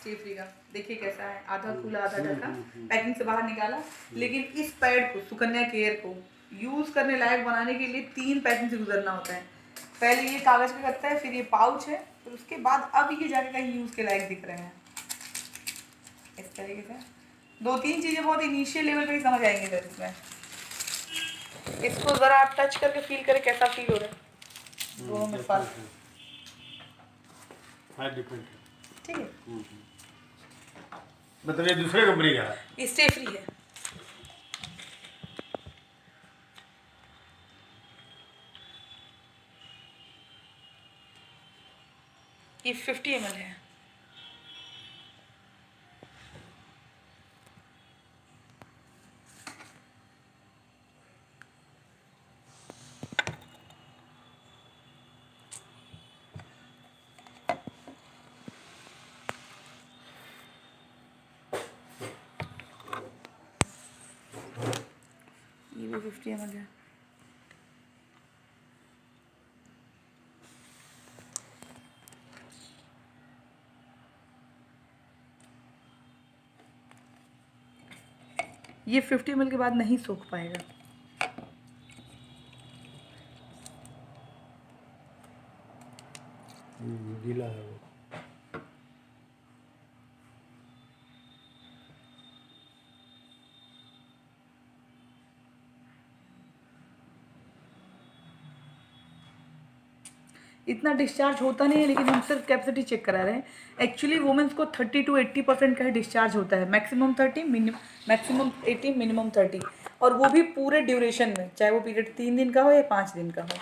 Stay free का देखिए कैसा है, आधा खुला आधा ढका, पैकिंग से बाहर निकाला। लेकिन इस पैड को, सुकन्या केयर को यूज़ करने लायक बनाने के लिए 3 पैकिंग से गुजरना होता है। पहले ये कागज़ का कट्टा है, फिर ये पाउच है, फिर उसके बाद अब ये जाके कहीं यूज़ के लायक दिख रहे हैं इस तरीके से। 2-3 चीज़ें बहुत इनिशियल लेवल पे ही समझ आएंगे सर इसमें। इसको ज़रा आप टच करके फील करें कैसा फील हो रहा है, दोनों में फर्क। ठीक है, मतलब ये दूसरे कंपनी का है, ये स्टे फ्री है। ये 50 ml है। ये भी 50 ml है। ये 50 ml के बाद नहीं सूख पाएगा। गीला है वो। इतना डिस्चार्ज होता नहीं है, लेकिन हम सिर्फ कैपेसिटी चेक करा रहे हैं। एक्चुअली वुमेन्स को 30 to 80% का ही डिस्चार्ज होता है, मैक्सिमम 30, मैक्सिमम 80, मिनिमम 30, और वो भी पूरे ड्यूरेशन में, चाहे वो पीरियड 3 दिन का हो या 5 दिन का हो।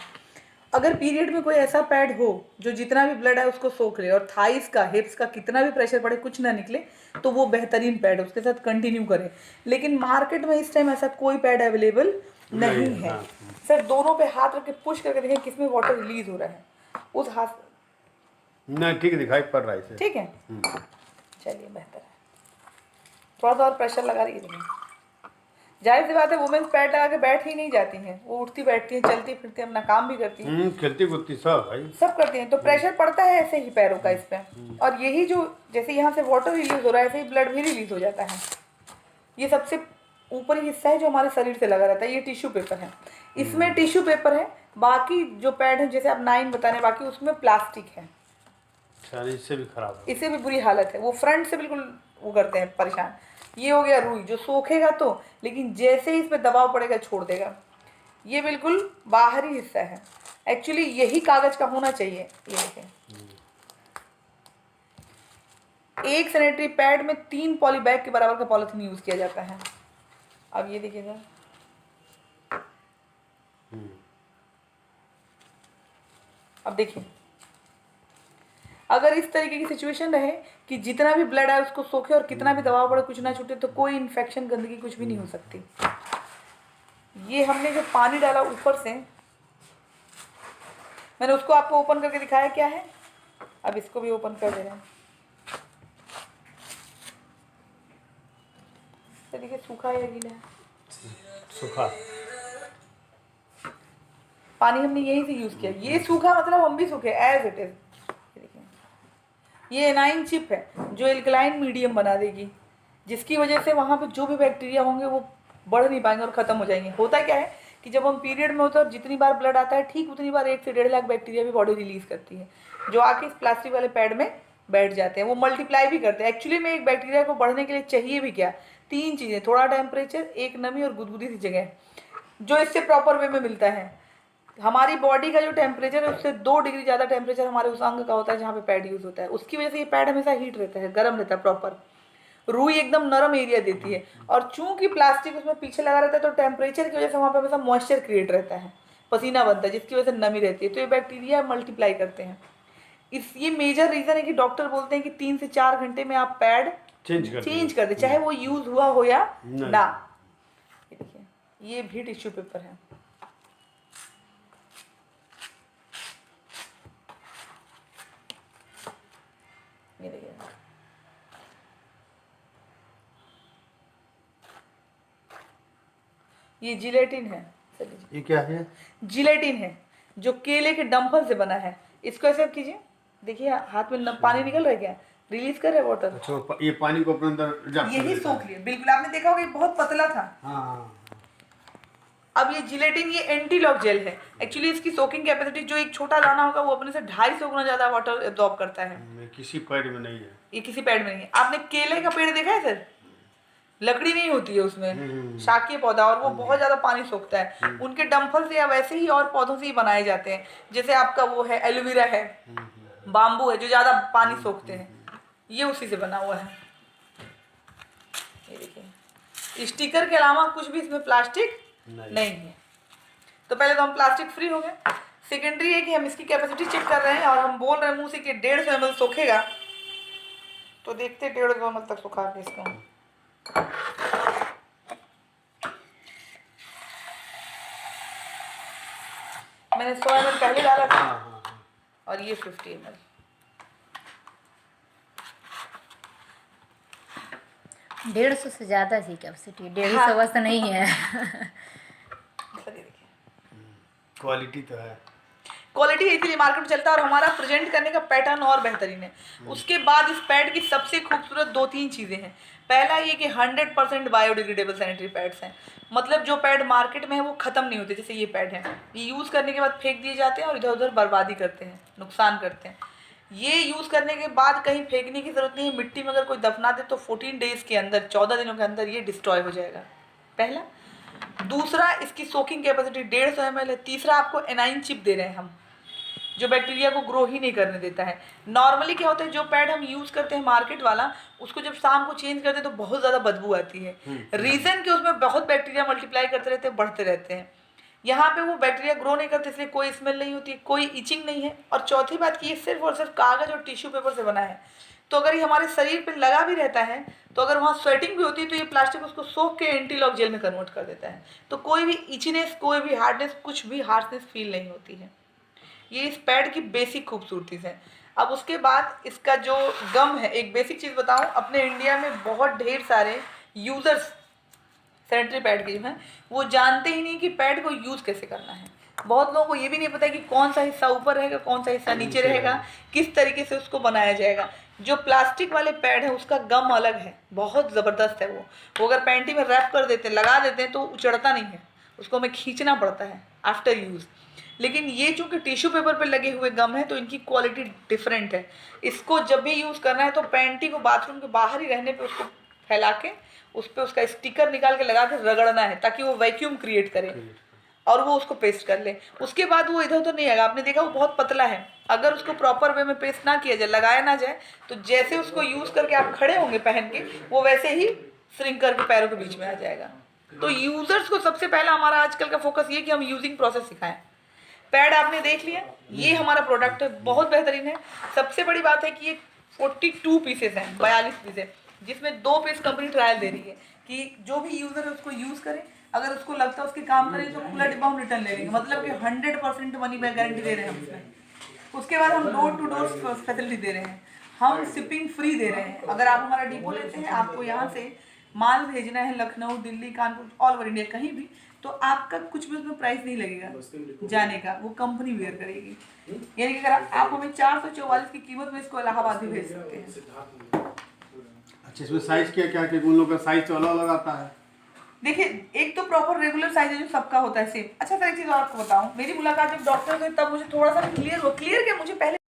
अगर पीरियड में कोई ऐसा पैड हो जो जितना भी ब्लड है उसको सोख ले, और थाइस का, हिप्स का कितना भी प्रेशर पड़े कुछ ना निकले, तो वो बेहतरीन पैड, उसके साथ कंटिन्यू करें। लेकिन मार्केट में इस टाइम ऐसा कोई पैड अवेलेबल नहीं है। सर दोनों पे हाथ रख के पुश करके देखें किसमें वाटर रिलीज हो रहा है, उस हाथ ना ठीक दिखाई पड़ रहा है इसे। ठीक है, चलिए बेहतर है। थोड़ा सा और प्रेशर लगा रही है। जाहिर सी बात है, वुमेन्स पैड लगा के बैठ ही नहीं जाती हैं, वो उठती बैठती हैं, चलती फिरती हैं, अपना काम भी करती हैं, खेलती कूदती सब भाई, सब करती हैं। तो प्रेशर पड़ता है ऐसे ही पैरों का इस पे, और यही जो जैसे यहाँ से वाटर रिलीज हो रहा है, ऐसे ही ब्लड भी रिलीज हो जाता है। ये सबसे ऊपरी हिस्सा है जो हमारे शरीर से लगा रहता है, ये टिश्यू पेपर है, इसमें टिश्यू पेपर है। बाकी जो पैड है, जैसे आप 9 बता रहे हैं, बाकी उसमें प्लास्टिक है, इससे भी खराब है, इससे भी बुरी हालत है। वो फ्रंट से बिल्कुल वो करते हैं परेशान। ये हो गया रुई, जो सोखेगा तो, लेकिन जैसे ही इस पर दबाव पड़ेगा छोड़ देगा। ये बिल्कुल बाहरी हिस्सा है, एक्चुअली यही कागज का होना चाहिए। ये देखें, एक सैनिटरी पैड में 3 पॉली बैग के बराबर का पॉलिथीन यूज किया जाता है। अब ये देखिएगा, अब देखिए, अगर इस तरीके की सिचुएशन रहे कि जितना भी ब्लड है उसको सोखे और कितना भी दबाव पड़े कुछ ना छूटे, तो कोई इन्फेक्शन, गंदगी कुछ भी नहीं हो सकती। ये हमने जो पानी डाला ऊपर से, मैंने उसको आपको ओपन करके दिखाया क्या है, अब इसको भी ओपन कर दे रहे हैं। तो देखिए सूखा या गीला है, सूखा पानी हमने यहीं से यूज किया। ये सूखा मतलब हम भी सूखे एज इट इज। ये एनाइन चिप है जो एल्कलाइन मीडियम बना देगी, जिसकी वजह से वहाँ पे जो भी बैक्टीरिया होंगे वो बढ़ नहीं पाएंगे और ख़त्म हो जाएंगे। होता क्या है कि जब हम पीरियड में होते हैं और जितनी बार ब्लड आता है, ठीक उतनी बार 1 से 1.5 लाख बैक्टीरिया भी बॉडी रिलीज करती है, जो आके इस प्लास्टिक वाले पैड में बैठ जाते हैं। वो मल्टीप्लाई भी करते हैं। एक्चुअली में एक बैक्टीरिया को बढ़ने के लिए चाहिए भी क्या, 3 चीज़ें, थोड़ा टेम्परेचर, एक नमी और गुदगुदी सी जगह, जो इससे प्रॉपर वे में मिलता है। हमारी बॉडी का जो टेम्परेचर है उससे 2 डिग्री ज़्यादा टेम्परेचर हमारे उस अंग का होता है जहाँ पे पैड यूज़ होता है। उसकी वजह से ये पैड हमेशा हीट रहता है, गर्म रहता है प्रॉपर। रुई एकदम नरम एरिया देती है, और चूंकि प्लास्टिक उसमें पीछे लगा रहता है तो टेम्परेचर की वजह से वहाँ पे हमेशा मॉइस्चर क्रिएट रहता है, पसीना बनता है, जिसकी वजह से नमी रहती है। तो ये बैक्टीरिया मल्टीप्लाई करते हैं। ये मेजर रीज़न है कि डॉक्टर बोलते हैं कि 3 से 4 घंटे में आप पैड चेंज कर दे, चाहे वो यूज़ हुआ हो या ना। ये देखिए, ये भी टिश्यू पेपर है। ये देखिए, ये जिलेटिन है। ये क्या है? जिलेटिन है जो केले के डंठल से बना है। इसको ऐसे कीजिए, देखिए हाथ में पानी निकल रहा है क्या, रिलीज कर रहे वाटर, अच्छा ये पानी को अपने अंदर जाकर यही लेता सोख है। लिया। बिल्कुल, आपने देखा होगा ये बहुत पतला था। हाँ अब ये जिलेटिन ये एंटी लॉक जेल है। एक्चुअली इसकी सोकिंग कैपेसिटी, जो एक छोटा दाना होगा वो अपने से 250 गुना ज्यादा वाटर एब्जॉर्ब करता है। ये किसी पैड में नहीं है। ये किसी पेड़ में नहीं है। आपने केले का पेड़ देखा है सर? लकड़ी नहीं होती है उसमें, शाकीय पौधा, और वो बहुत ज्यादा पानी सोखता है। उनके डंफल से या वैसे ही और पौधों से ही बनाए जाते हैं। जैसे आपका वो है एलोवेरा है, बाम्बू है, जो ज्यादा पानी सोखते हैं, ये उसी से बना हुआ है। ये देखिए, स्टिकर के अलावा कुछ भी इसमें प्लास्टिक नहीं है। तो पहले तो हम प्लास्टिक फ्री हो गए। सेकेंडरी है कि हम इसकी कैपेसिटी चेक कर रहे हैं और हम बोल रहे हैं मुंह से कि 150 ml सोखेगा। तो देखते 150 ml तक सुखा के इसको। मैंने 100 ml पहले डाला था और ये 50 ml। डेढ़ सौ से ज़्यादा थी कैपेसिटी, 150 बस तो नहीं है। क्वालिटी तो है। क्वालिटी इसीलिए मार्केट में चलता है और हमारा प्रेजेंट करने का पैटर्न और बेहतरीन है। उसके बाद इस पैड की सबसे खूबसूरत 2-3 चीज़ें हैं। पहला ये कि 100% बायोडिग्रेडेबल सैनिटरी पैड्स हैं। मतलब जो पैड मार्केट में है वो ख़त्म नहीं होते। जैसे ये पैड है, ये यूज़ करने के बाद फेंक दिए जाते हैं और इधर उधर बर्बादी करते हैं, नुकसान करते हैं। ये यूज़ करने के बाद कहीं फेंकने की ज़रूरत नहीं है। मिट्टी में अगर कोई दफना दे तो 14 डेज़ के अंदर, 14 दिनों के अंदर ये डिस्ट्रॉय हो जाएगा, पहला। दूसरा, इसकी सोकिंग कैपेसिटी 150 ml है। तीसरा, आपको एनाइन चिप दे रहे हैं हम, जो बैक्टीरिया को ग्रो ही नहीं करने देता है। नॉर्मली क्या होता है, जो पैड हम यूज़ करते हैं मार्केट वाला, उसको जब शाम को चेंज करते हैं तो बहुत ज़्यादा बदबू आती है। रीज़न कि उसमें बहुत बैक्टीरिया मल्टीप्लाई करते रहते हैं, बढ़ते रहते हैं। यहाँ पे वो बैक्टीरिया ग्रो नहीं करते, इसलिए कोई स्मेल नहीं होती, कोई इचिंग नहीं है। और चौथी बात कि ये सिर्फ और सिर्फ कागज़ और टिश्यू पेपर से बना है। तो अगर ये हमारे शरीर पे लगा भी रहता है तो अगर वहाँ स्वेटिंग भी होती है तो ये प्लास्टिक उसको सोख के एंटी लॉक जेल में कन्वर्ट कर देता है। तो कोई भी इचनेस, कोई भी हार्डनेस, कुछ भी हार्शनेस फील नहीं होती है। ये इस पैड की बेसिक खूबसूरती है। अब उसके बाद इसका जो गम है, एक बेसिक चीज़ बताऊँ, अपने इंडिया में बहुत ढेर सारे यूज़र्स सैनिटरी पैड के जो हैं वो जानते ही नहीं कि पैड को यूज़ कैसे करना है। बहुत लोगों को ये भी नहीं पता कि कौन सा हिस्सा ऊपर रहेगा, कौन सा हिस्सा नीचे रहेगा, किस तरीके से उसको बनाया जाएगा। जो प्लास्टिक वाले पैड है उसका गम अलग है, बहुत ज़बरदस्त है। वो अगर पैंटी में रैप कर देते हैं, लगा देते हैं तो उचड़ता नहीं है, उसको हमें खींचना पड़ता है आफ्टर यूज़। लेकिन ये चूँकि टिश्यू पेपर पर लगे हुए गम है तो इनकी क्वालिटी डिफरेंट है। इसको जब भी यूज़ करना है तो पैंटी को बाथरूम के बाहर ही रहने पे उसको फैला के उस पर उसका स्टिकर निकाल के लगा के रगड़ना है ताकि वो वैक्यूम क्रिएट करे और वो उसको पेस्ट कर ले। उसके बाद वो इधर उधर नहीं आएगा। आपने देखा वो बहुत पतला है, अगर उसको प्रॉपर वे में पेस्ट ना किया जाए, लगाया ना जाए, तो जैसे उसको यूज़ करके आप खड़े होंगे पहन के, वो वैसे ही श्रिंक करके पैरों के बीच में आ जाएगा। तो यूज़र्स को सबसे पहला हमारा आजकल का फोकस ये कि हम यूजिंग प्रोसेस सिखाएं। पैड आपने देख लिया, ये हमारा प्रोडक्ट है, बहुत बेहतरीन है। सबसे बड़ी बात है कि ये 42 पीसेस हैं, 42 पीस है, जिसमें 2 पीस कंपनी ट्रायल दे रही है कि जो भी यूज़र है उसको यूज़ करे, अगर उसको लगता है उसके काम करें तो खुला डिब्बा हम रिटर्न ले लेंगे। मतलब कि 100% मनी बैक गारंटी दे रहे हैं हम उसमें। उसके बाद हम डोर टू डोर फैसिलिटी दे रहे हैं, हम शिपिंग फ्री दे रहे हैं। अगर आप हमारा डिपो लेते हैं, आपको यहाँ से माल भेजना है Lucknow, Delhi, Kanpur, all over India कहीं भी, तो आपका कुछ भी उसमें प्राइस नहीं लगेगा जाने का, वो कंपनी वेयर करेगी। यानी कि अगर आप हमें 444 की कीमत में इसको इलाहाबाद भी भेज सकते हैं। अच्छा, इसमें साइज क्या क्या कि उन लोगों का साइज तो अलग अलग आता है? देखिए, एक तो प्रॉपर रेगुलर साइज है जो सबका होता है सेम। अच्छा सर, एक चीज़ और आपको बताऊं, मेरी मुलाकात जब डॉक्टर से तब मुझे थोड़ा सा क्लियर हुआ। क्लियर क्या, मुझे पहले